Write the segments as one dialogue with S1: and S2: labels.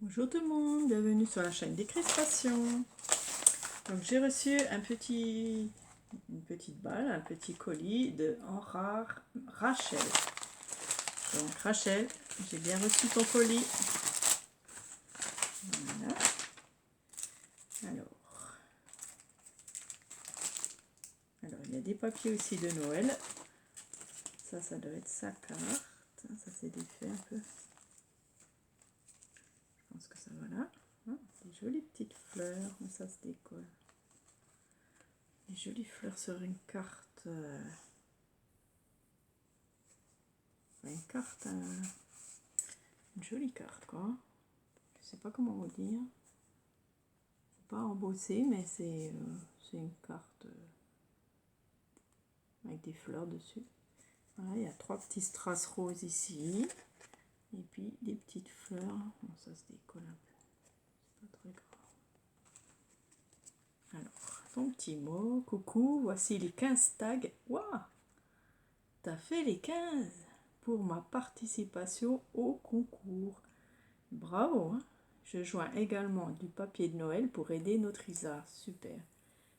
S1: Bonjour tout le monde, bienvenue sur la chaîne Décrispation. Donc j'ai reçu une petite balle, un petit colis de Rachel. Donc Rachel, j'ai bien reçu ton colis. Voilà. Alors il y a des papiers aussi de Noël. Ça doit être sa carte. Ça s'est défait un peu. Je pense que ça va là. Ah, des jolies petites fleurs, mais ça se décolle. Des jolies fleurs sur une carte. Une jolie carte quoi. Je sais pas comment vous dire. C'est pas embossé, mais c'est une carte avec des fleurs dessus. Voilà, il y a 3 petits strass roses ici. Et puis des petites fleurs. Bon, ça se décolle un peu. C'est pas très grave. Alors, ton petit mot. Coucou, voici les 15 tags. Waouh! T'as fait les 15 pour ma participation au concours. Bravo, hein? Je joins également du papier de Noël pour aider notre Isa. Super.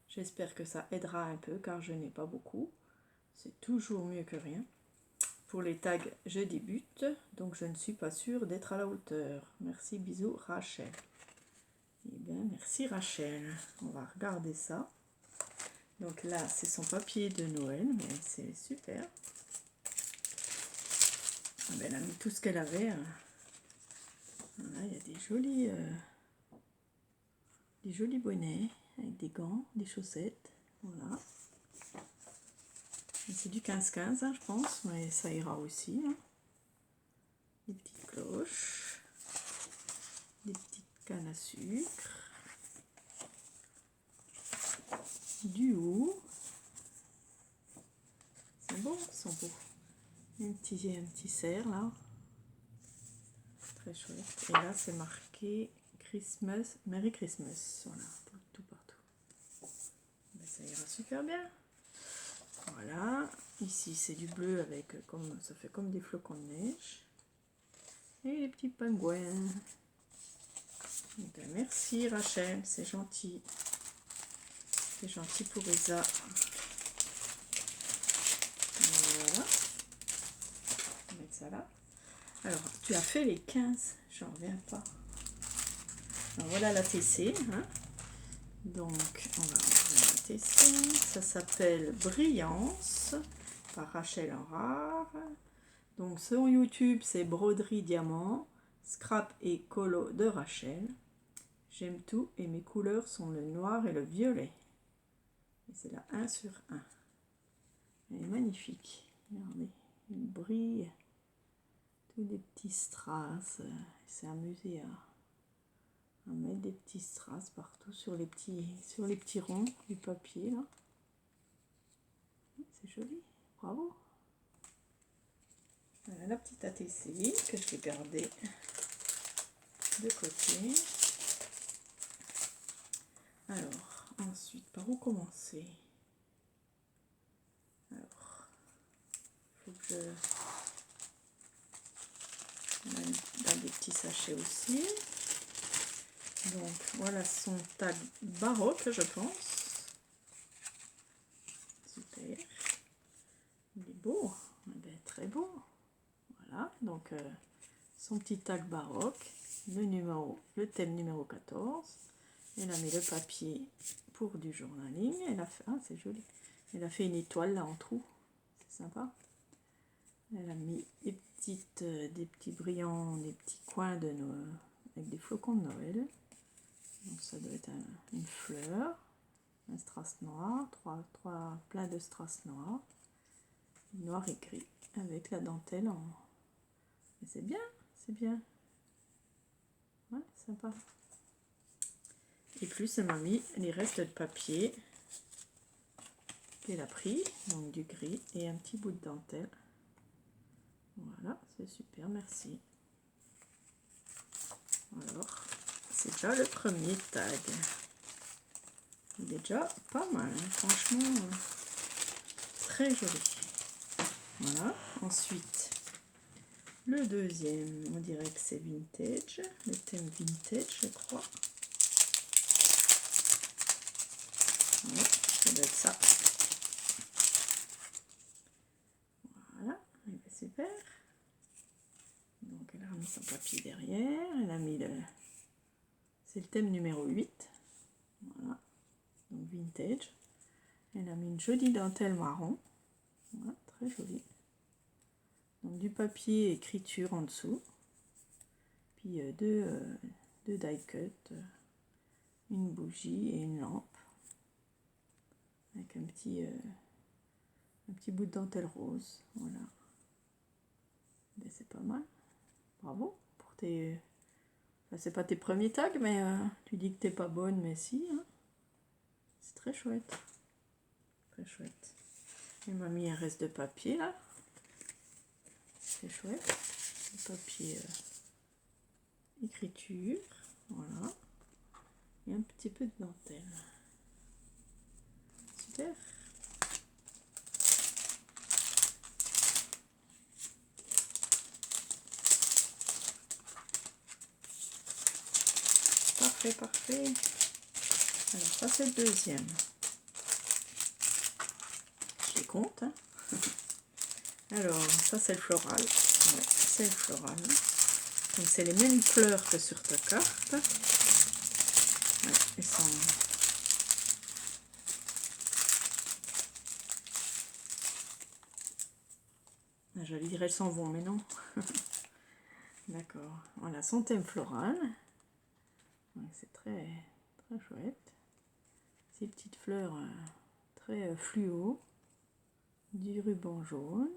S1: J'espère que ça aidera un peu car je n'ai pas beaucoup. C'est toujours mieux que rien. Pour les tags, je débute, donc je ne suis pas sûre d'être à la hauteur. Merci, bisous, Rachel. Eh bien, merci Rachel. On va regarder ça. Donc là, c'est son papier de Noël, mais c'est super. Elle a mis tout ce qu'elle avait. Voilà, il y a des jolis bonnets avec des gants, des chaussettes. Voilà. C'est du 15-15, hein, je pense, mais ça ira aussi. Hein. Des petites cloches, des petites cannes à sucre, du haut. C'est bon, ils sont beaux. Un petit cerf là. Très chouette. Et là, c'est marqué Christmas, Merry Christmas. Voilà, tout partout. Ben, ça ira super bien. Voilà. Ici, c'est du bleu avec, ça fait comme des flocons de neige. Et les petits pingouins. Ben, merci Rachel, c'est gentil. C'est gentil pour Isa. Voilà. On va mettre ça là. Alors, tu as fait les 15. J'en reviens pas. Alors, voilà la TC. Hein. Donc, on va ouvrir la TC. Ça s'appelle Brillance par Rachel en rare. Donc, sur YouTube, c'est Broderie Diamant, Scrap et Colo de Rachel. J'aime tout et mes couleurs sont le noir et le violet. Et c'est la 1 sur 1. Elle est magnifique. Regardez, il brille. Tous des petits strass. Il s'est amusé à mettre des petits strass partout sur les petits ronds du papier. Là. C'est joli. Bravo. Voilà la petite ATC que je vais garder de côté. Alors, ensuite, par où commencer? Alors, il faut que je mette dans des petits sachets aussi. Donc, voilà son tag baroque, je pense. Super. Il est beau. Eh bien, très beau. Voilà, donc son petit tag baroque, le thème numéro 14. Elle a mis le papier pour du journaling. Elle a fait, ah, c'est joli. Elle a fait une étoile là en trou. C'est sympa. Elle a mis des petits brillants, des petits coins de Noël, avec des flocons de Noël. Donc ça doit être une fleur, un strass noir, plein de strass noirs, noir et gris, avec la dentelle en... Mais c'est bien, c'est bien. Ouais, sympa. Et plus, elle m'a mis les restes de papier qu'elle a pris, donc du gris et un petit bout de dentelle. Voilà, c'est super, merci. Alors, c'est déjà le premier tag. Il est déjà pas mal, hein, franchement, très joli. Voilà, ensuite, Le deuxième, on dirait que c'est vintage, le thème vintage, je crois. Ouais, ça doit être ça. Voilà, et bien super. Donc elle a remis son papier derrière, elle a mis le... C'est le thème numéro 8. Voilà, donc vintage. Elle a mis une jolie dentelle marron. Voilà, très jolie. Donc du papier écriture en dessous. Puis deux die cut, une bougie et une lampe. Avec un petit bout de dentelle rose. Voilà. Ben, c'est pas mal. Bravo pour tes... Enfin, c'est pas tes premiers tags, mais tu dis que t'es pas bonne, mais si. Hein. C'est très chouette. Très chouette. Elle m'a mis un reste de papier là. C'est chouette. Le papier écriture. Voilà. Et un petit peu de dentelle. Super. Parfait, parfait. Alors ça c'est le deuxième. Je les compte. Hein. Alors ça c'est le floral. Ouais, c'est le floral. Donc c'est les mêmes fleurs que sur ta carte. Ouais, elles sont... J'allais dire elles s'en vont, mais non. D'accord. Voilà, son thème floral. C'est très très chouette. Ces petites fleurs très fluo. Du ruban jaune.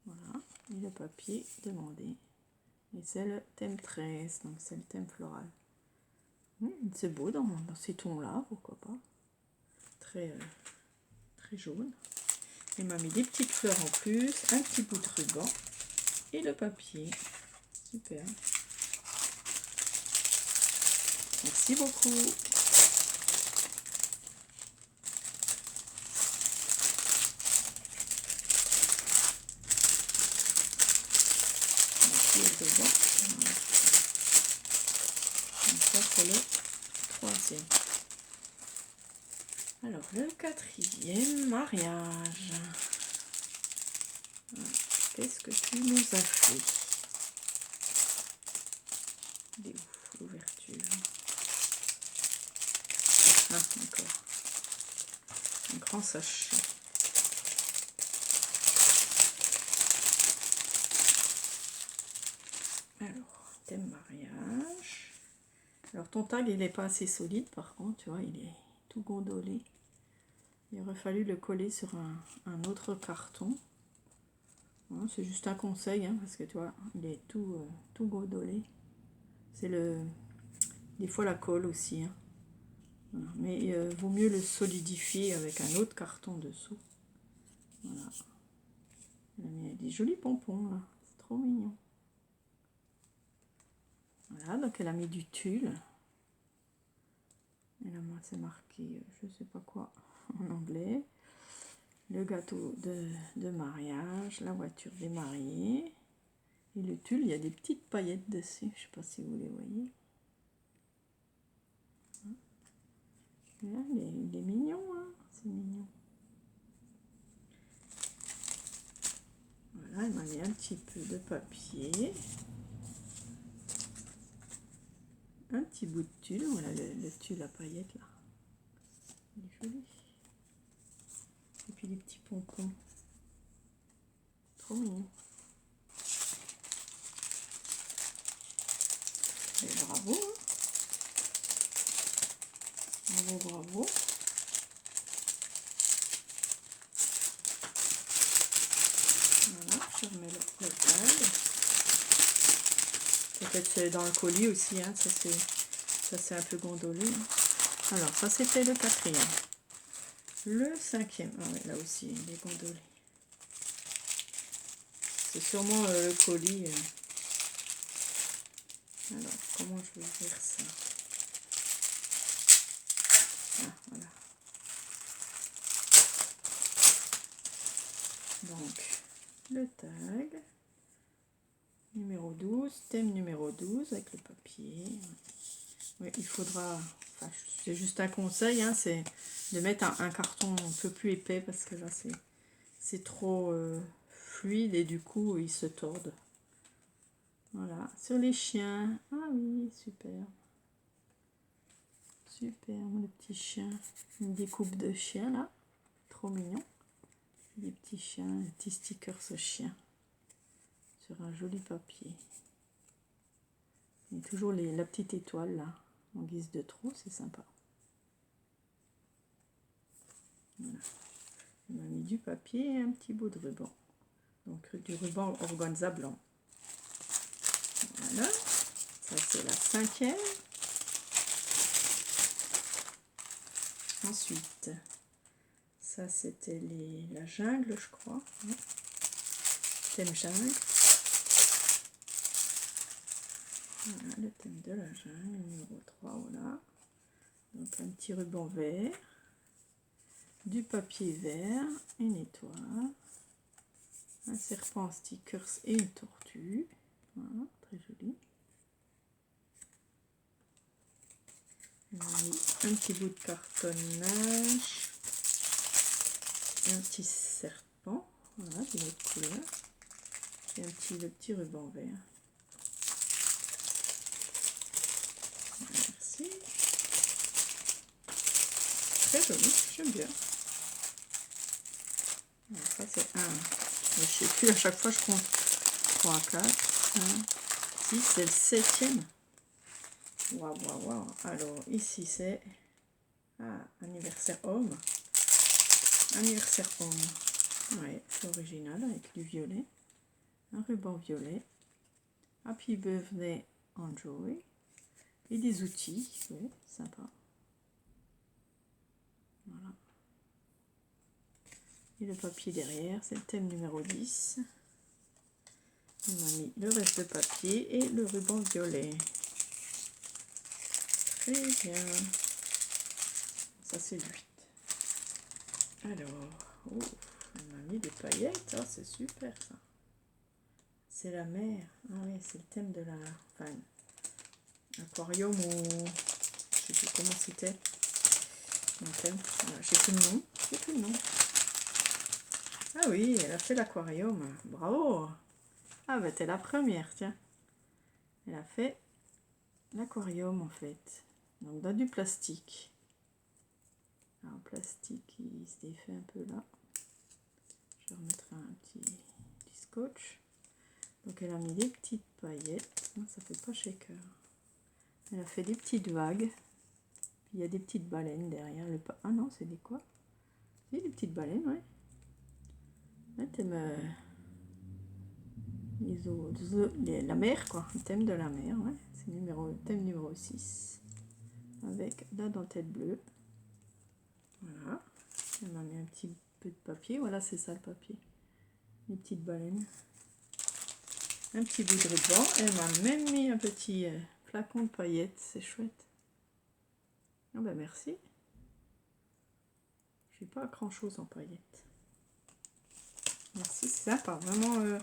S1: Voilà. Et le papier demandé. Et c'est le thème 13, donc c'est le thème floral. C'est beau dans ces tons-là, pourquoi pas. Très, très jaune. Il m'a mis des petites fleurs en plus, un petit bout de ruban et le papier. Super. Merci beaucoup. Dedans. Voilà. Donc ça c'est le troisième. Alors le quatrième, mariage. Qu'est-ce que tu nous as fait? Il est où l'ouverture? Ah d'accord. Un grand sachet. Alors, thème mariage. Alors ton tag il n'est pas assez solide par contre, tu vois, il est tout gondolé. Il aurait fallu le coller sur un autre carton. Hein, c'est juste un conseil, hein, parce que tu vois, il est tout gondolé. C'est des fois la colle aussi. Hein. Voilà. Mais vaut mieux le solidifier avec un autre carton dessous. Voilà. Elle a mis des jolis pompons là, c'est trop mignon. Voilà, donc elle a mis du tulle. Et là, moi, c'est marqué, je sais pas quoi, en anglais. Le gâteau de mariage, la voiture des mariés. Et le tulle, il y a des petites paillettes dessus. Je sais pas si vous les voyez. Là, il est mignon, hein, c'est mignon. Voilà, elle m'a mis un petit peu de papier. Un petit bout de tulle, voilà le tulle à paillettes là. Il est joli. Et puis des petits pompons. Trop mignon. Et bravo. Hein. Bravo, bravo. Voilà, je remets le tag. Peut-être c'est dans le colis aussi, hein, ça c'est un peu gondolé. Hein. Alors ça c'était le quatrième. Le cinquième, ah ouais, là aussi il est gondolé. C'est sûrement le colis. Alors comment je vais ouvrir ça? Ah voilà. Donc le tag. Numéro 12, thème numéro 12 avec le papier. Ouais, il faudra, enfin, c'est juste un conseil, hein, c'est de mettre un carton un peu plus épais parce que là c'est trop fluide et du coup ils se tordent. Voilà, sur les chiens. Ah oui, super. Super, le petit chien. Une découpe de chien là. Trop mignon. Des petits chiens, des petits stickers ce chien. Sur un joli papier. Et toujours la petite étoile là, en guise de trou, c'est sympa. Voilà. On a mis du papier et un petit bout de ruban. Donc du ruban organza blanc. Voilà. Ça c'est la 5e. Ensuite, ça c'était la jungle, je crois. Thème jungle. Voilà, le thème de la jungle, numéro 3, voilà. Donc un petit ruban vert, du papier vert, une étoile, un serpent en stickers et une tortue. Voilà, très joli. On a mis un petit bout de cartonnage, un petit serpent, voilà, d'une autre couleur, et le petit ruban vert. Merci. Très joli, j'aime bien. Alors, ça c'est un. Je ne sais plus, à chaque fois je compte 3, 4, 1, 6, c'est le 7e. Waouh, waouh, waouh. Alors ici c'est anniversaire homme. Anniversaire homme. Ouais, c'est original avec du violet. Un ruban violet. Happy birthday Enjoy. Et des outils. Oui, sympa. Voilà. Et le papier derrière, c'est le thème numéro 10. On a mis le reste de papier et le ruban violet. Très bien. Ça c'est le 8. Alors, oh, on a mis des paillettes. Oh, c'est super ça. C'est la mer. Ah oui, c'est le thème de la... Enfin, aquarium ou... Je sais plus comment c'était. Voilà, j'ai plus le nom. J'ai plus le nom. Ah oui, elle a fait l'aquarium. Bravo. Ah bah t'es la première, tiens. Elle a fait l'aquarium en fait. Donc dans du plastique. Alors plastique, il se défait un peu là. Je vais remettre un petit scotch. Donc elle a mis des petites paillettes. Non, ça fait pas shaker. Elle a fait des petites vagues. Il y a des petites baleines derrière. Ah non, c'est des quoi? C'est des petites baleines, ouais. Le thème, la mer, quoi. Le thème de la mer, ouais. C'est thème numéro 6. Avec la dentelle bleue. Voilà. Elle m'a mis un petit peu de papier. Voilà, c'est ça le papier. Les petites baleines. Un petit bout de ruban. Elle m'a même mis un petit flacon de paillettes. C'est chouette. Ah ben merci. J'ai pas grand chose en paillettes. Merci, c'est sympa. Vraiment,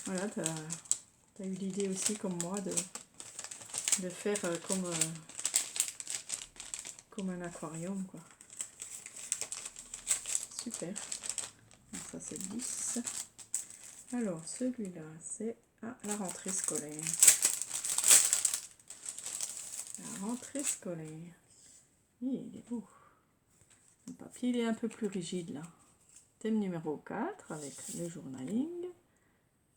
S1: voilà, t'as eu l'idée aussi comme moi de faire comme un aquarium, quoi. Super. Donc ça c'est 10. Alors celui-là c'est la rentrée scolaire. La rentrée scolaire. Il est beau. Le papier il est un peu plus rigide là. Thème numéro 4 avec le journaling.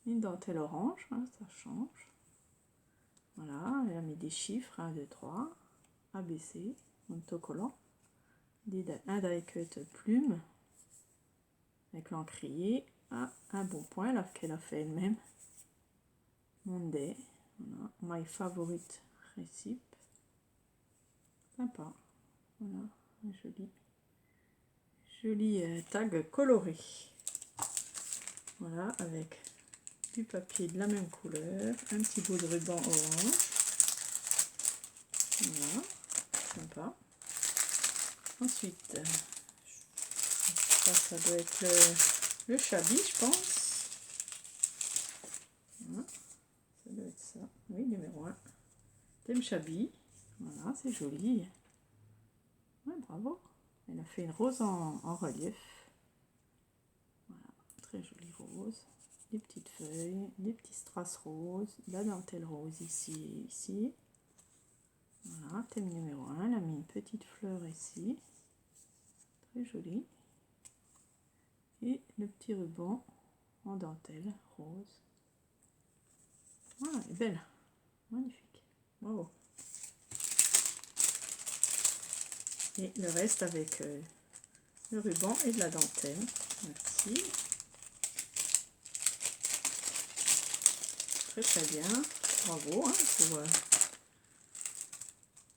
S1: Une dentelle orange, hein, ça change. Voilà, elle a mis des chiffres, 1, 2, 3, ABC, autocollant. Un die-cut plume avec l'encrier. Un bon point là qu'elle a fait elle-même. Monday, voilà. My favorite recipe. Sympa. Voilà, joli tag coloré. Voilà, avec du papier de la même couleur, un petit bout de ruban orange. Voilà, sympa. Ensuite, ça doit être le chabi, je pense. Voilà. ça. Oui, numéro 1. Thème Chabi. Voilà, c'est joli. Ouais, bravo. Elle a fait une rose en relief. Voilà, très jolie rose. Des petites feuilles, des petits strass roses, la dentelle rose ici et ici. Voilà, thème numéro 1. Elle a mis une petite fleur ici. Très jolie. Et le petit ruban en dentelle rose. Voilà, elle est belle. Magnifique. Bravo. Et le reste avec le ruban et de la dentelle. Merci. Très très bien. Bravo hein, pour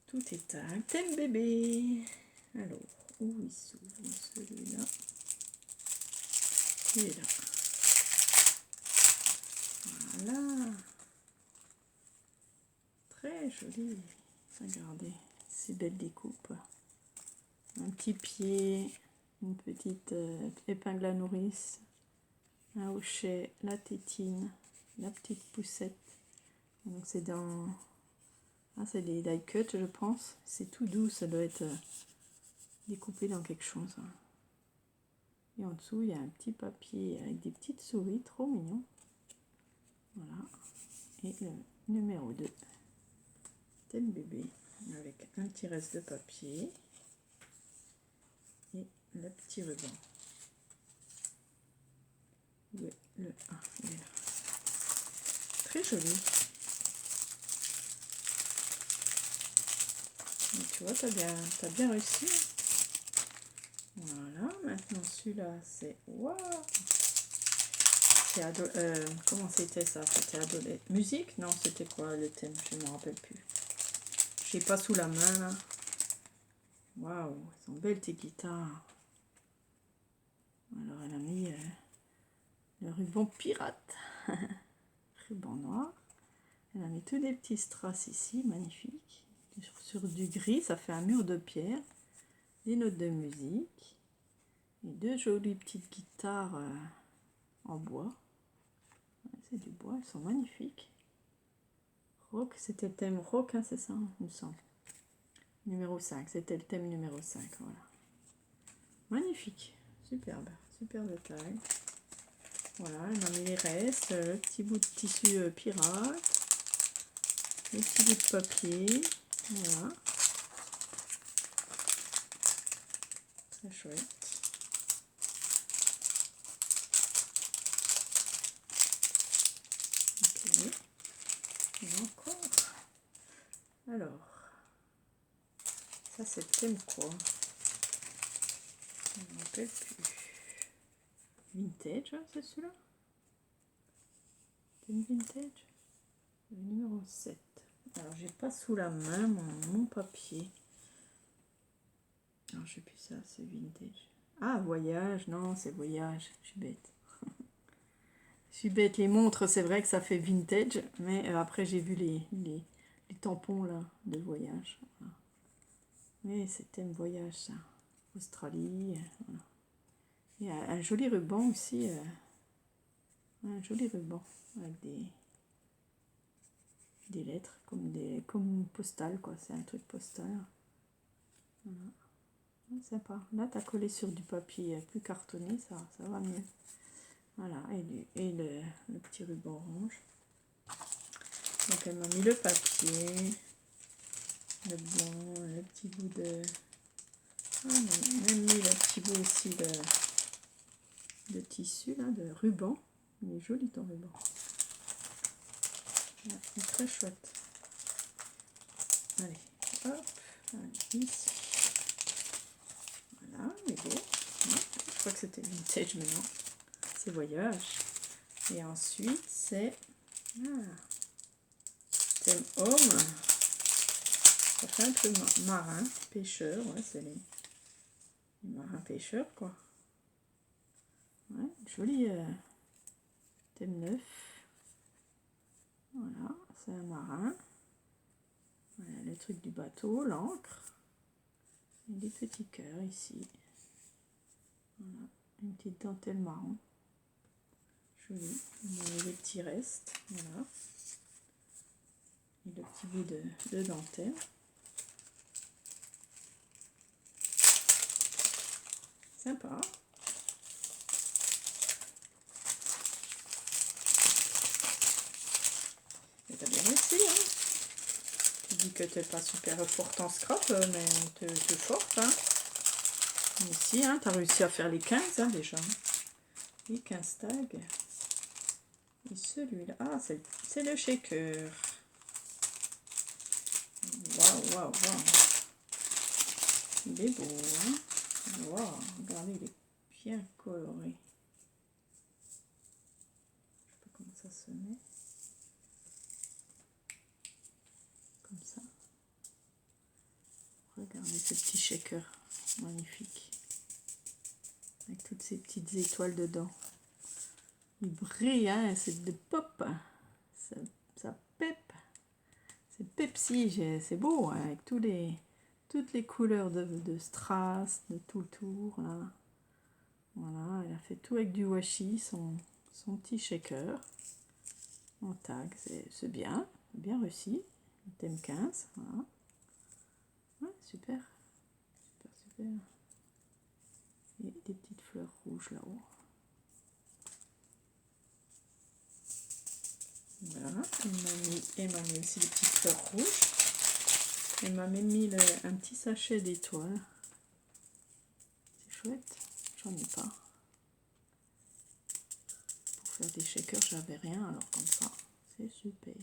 S1: tout est tag. Thème bébé. Alors, où il s'ouvre celui-là? Il est là. Voilà. Très joli. Regardez, ces belles découpes. Un petit pied, une petite épingle à nourrice, un hochet, la tétine, la petite poussette. Donc c'est dans... Ah, c'est des die cut, je pense. C'est tout doux, ça doit être découpé dans quelque chose. Et en dessous, il y a un petit papier avec des petites souris, trop mignon. Voilà. Et le numéro 2, thème bébé, avec un petit reste de papier. Et le petit ruban. Où est le 1? Il est là. Très joli. Donc, tu vois, t'as bien réussi. Voilà, maintenant celui-là, c'est... Waouh! Comment c'était ça? C'était musique? Non, c'était quoi le thème? Je ne me rappelle plus. Je n'ai pas sous la main, là. Waouh, elles sont belles tes guitares. Alors, elle a mis le ruban pirate. Ruban noir. Elle a mis tous des petits strass ici, magnifiques. Sur du gris, ça fait un mur de pierre. Des notes de musique. Et deux jolies petites guitares en bois. C'est du bois, elles sont magnifiques. Rock, c'était le thème rock, hein, c'est ça, il me semble. Numéro 5, c'était le thème numéro 5, voilà. Magnifique, superbe, superbe taille. Voilà, elle a mis les restes, le petit bout de tissu pirate, le petit bout de papier, voilà. Très chouette. Ok, et encore. Alors, ça c'est le thème quoi? Je ne me rappelle plus. Vintage, hein, c'est celui-là? Thème vintage? Le numéro 7. Alors, j'ai pas sous la main mon papier. Alors, je sais plus ça, c'est vintage. Ah, voyage, non, c'est voyage. Je suis bête. Je suis bête, les montres, c'est vrai que ça fait vintage, mais après, j'ai vu les tampons là de voyage. Voilà. Mais c'est thème voyage, ça. Australie, voilà. Il y a un joli ruban aussi. Un joli ruban avec des lettres comme postal, quoi. C'est un truc postal. Voilà. Sympa. Là, tu as collé sur du papier plus cartonné, ça va mieux. Voilà, et le petit ruban orange. Donc, elle m'a mis le papier, le blanc, le petit bout de... Ah, elle m'a même mis le petit bout aussi de tissu, là, de ruban. Il est joli ton ruban. Ouais, c'est très chouette. Allez, hop, allez, ici. Voilà, il est beau. Ouais, je crois que c'était vintage maintenant. C'est voyage. Et ensuite, c'est thème homme. Ça fait un peu marin, pêcheur. Ouais, c'est les marins pêcheurs, quoi. Ouais, joli thème neuf. Voilà, c'est un marin. Voilà, le truc du bateau, l'ancre. Et des petits cœurs ici. Voilà, une petite dentelle marron. Joli. On a les petits restes. Voilà. le petit bout de dentelle. Sympa. Et t'as bien réussi, hein. Tu dis que t'es pas super forte en scrap, mais t'es forte, hein. Ici, hein, t'as réussi à faire les 15, hein, déjà. Les 15 tags. Et celui-là, ah, c'est le shaker. Waouh, waouh, waouh. Il est beau, hein. Waouh, regardez, il est bien coloré. Je sais pas comment ça se met. Comme ça. Regardez ce petit shaker. Magnifique. Avec toutes ces petites étoiles dedans. Il brille, hein, c'est de pop. Ça pep. C'est Pepsi, c'est beau, hein, avec toutes les couleurs de strass, de tout le tour. Là. Voilà, elle a fait tout avec du washi, son petit shaker en tag. C'est bien réussi. Thème 15, voilà. Ouais, super. Super. Et des petites fleurs rouges là-haut. Voilà, elle m'a mis aussi des petites fleurs rouges. Elle m'a même mis un petit sachet d'étoiles. C'est chouette, j'en ai pas. Pour faire des shakers, j'avais rien, alors comme ça, c'est super.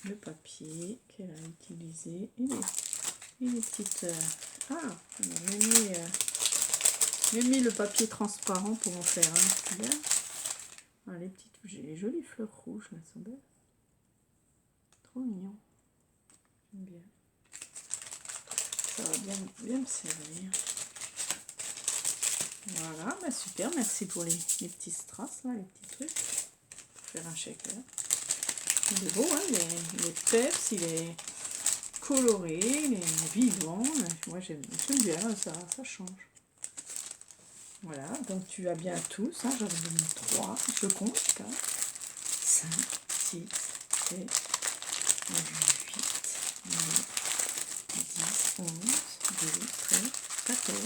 S1: Le papier qu'elle a utilisé et les petites... ah, elle m'a même mis le papier transparent pour en faire un. C'est bien. Ah, j'ai les jolies fleurs rouges, elles sont belles. Trop mignon. J'aime bien. Ça va bien me servir. Voilà, bah super, merci pour les petits strass, là, les petits trucs. Pour faire un shaker. Il est beau, hein, il est peps, il est coloré, il est vivant. Moi j'aime bien, ça change. Voilà, donc tu as bien tous, hein, j'en ai mis 3, je compte, 4, 5, 6, 7, 8, 9, 10, 11, 12, 13, 14.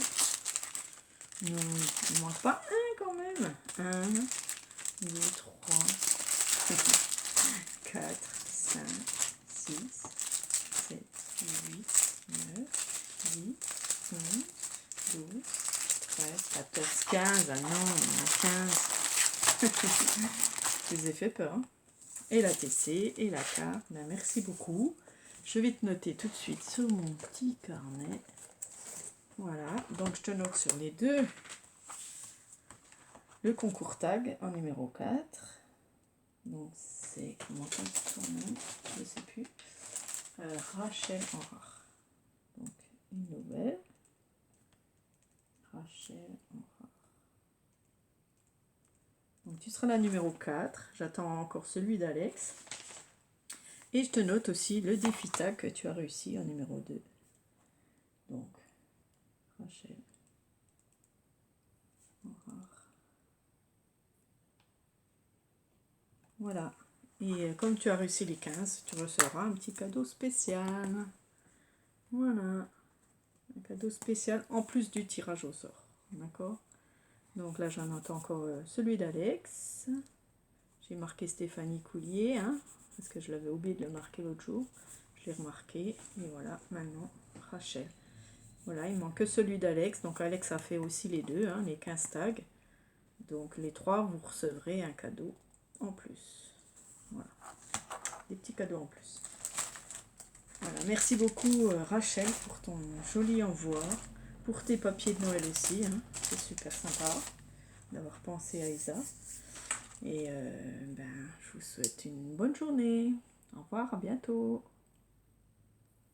S1: Il ne manque pas un quand même. 1, 2, 3, 4, 5, 6, 7, 8, 9, 10, 11, 12, 13, 14, 15. Ah non, il y en a 15. Je les ai fait peur. Hein. Et la TC et la carte. Ben, merci beaucoup. Je vais te noter tout de suite sur mon petit carnet. Voilà, donc je te note sur les deux. Le concours tag en numéro 4. Donc c'est comment ça son nom, je ne sais plus. Rachel en rare. Donc une nouvelle. Rachel en rare. Donc tu seras la numéro 4. J'attends encore celui d'Alex. Et je te note aussi le défi tag que tu as réussi en numéro 2. Donc Rachel en rare. Voilà. Et comme tu as réussi les 15, tu recevras un petit cadeau spécial. Voilà. Un cadeau spécial en plus du tirage au sort. D'accord? Donc là, j'en entends encore celui d'Alex. J'ai marqué Stéphanie Coulier, hein, parce que je l'avais oublié de le marquer l'autre jour. Je l'ai remarqué. Et voilà, maintenant, Rachel. Voilà, il manque que celui d'Alex. Donc Alex a fait aussi les deux, hein, les 15 tags. Donc les 3, vous recevrez un cadeau en plus. Voilà. Des petits cadeaux en plus. Voilà, merci beaucoup Rachel pour ton joli envoi. Pour tes papiers de Noël aussi. Hein. C'est super sympa d'avoir pensé à Isa. Et je vous souhaite une bonne journée. Au revoir, à bientôt.